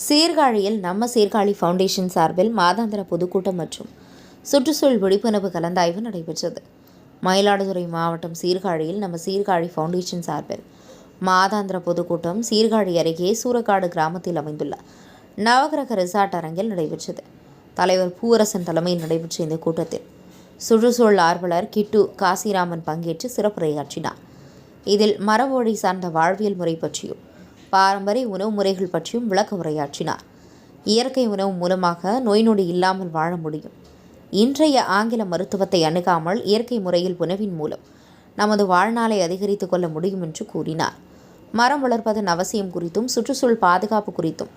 சீர்காழியில் நம்ம சீர்காழி ஃபவுண்டேஷன் சார்பில் மாதாந்திர பொதுக்கூட்டம் மற்றும் சுற்றுச்சூழல் விழிப்புணர்வு கலந்தாய்வு நடைபெற்றது. மயிலாடுதுறை மாவட்டம் சீர்காழியில் நம்ம சீர்காழி ஃபவுண்டேஷன் சார்பில் மாதாந்திர பொதுக்கூட்டம் சீர்காழி அருகே சூரக்காடு கிராமத்தில் அமைந்துள்ள நவகிரக ரிசார்ட் அரங்கில் நடைபெற்றது. தலைவர் பூவரசன் தலைமையில் நடைபெற்ற இந்த கூட்டத்தில் சுற்றுச்சூழல் ஆர்வலர் கிட்டு காசிராமன் பங்கேற்று சிறப்புரையாற்றினார். இதில் மரபுவழி சார்ந்த வாழ்வியல் முறை பற்றியும் பாரம்பரிய உணவு முறைகள் பற்றியும் விளக்க உரையாற்றினார். இயற்கை உணவு மூலமாக நோய் நொடி இல்லாமல் வாழ முடியும். இன்றைய ஆங்கில மருத்துவத்தை அணுகாமல் இயற்கை முறையில் உணவின் மூலம் நமது வாழ்நாளை அதிகரித்துக் கொள்ள முடியும் என்று கூறினார். மரம் வளர்ப்பதன் அவசியம் குறித்தும் சுற்றுச்சூழல் பாதுகாப்பு குறித்தும்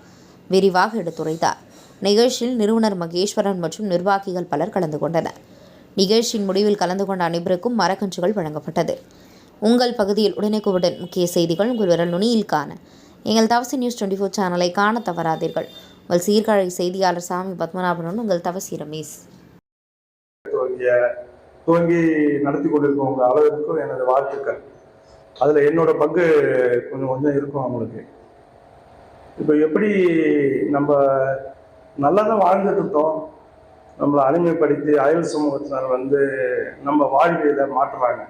விரிவாக எடுத்துரைத்தார். நிகழ்ச்சியில் நிறுவனர் மகேஸ்வரன் மற்றும் நிர்வாகிகள் பலர் கலந்து கொண்டனர். நிகழ்ச்சியின் முடிவில் கலந்து கொண்ட அனைவருக்கும் மரக்கன்றுகள் வழங்கப்பட்டது. உங்கள் பகுதியில் உடனுக்குடன் முக்கிய செய்திகள் உங்கள் விரல் நுனியில் காண எங்கள் தவசி நியூஸ் 24 சேனலை காண தவறாதீர்கள். உங்கள் சீர்காழி செய்தியாளர் சாமி பத்மநாபனுடன் உங்கள் தவசி ரமேஷ். துவங்கி நடத்தி கொண்டிருக்கவங்க அளவிற்கும் எனது வாழ்த்துக்கள். அதில் என்னோட பங்கு கொஞ்சம் கொஞ்சம் இருக்கும் அவங்களுக்கு. இப்போ எப்படி நம்ம நல்லா தான் வாழ்ந்துட்டு இருந்தோம், நம்மளை அடிமைப்படுத்தி அயல் சமூகத்தினர் நம்ம வாழ்வியலை மாற்றுறாங்க.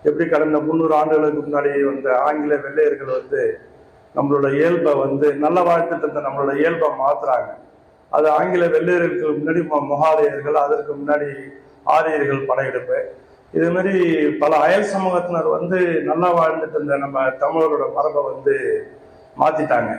எப்படி கடந்த 300 ஆண்டுகளுக்கு முன்னாடி வந்த ஆங்கில வெள்ளையர்கள் நம்மளோட இயல்பை நல்லா வாழ்த்துட்டு இருந்த நம்மளோட இயல்பை மாத்துறாங்க. அது ஆங்கில வெள்ளையர்களுக்கு முன்னாடி மொகாலயர்கள், அதற்கு முன்னாடி ஆரியர்கள் படையெடுப்பு, இது மாதிரி பல அயல் சமூகத்தினர் நல்லா வாழ்ந்துட்டு இருந்த நம்ம தமிழரோட மரபை மாத்திட்டாங்க.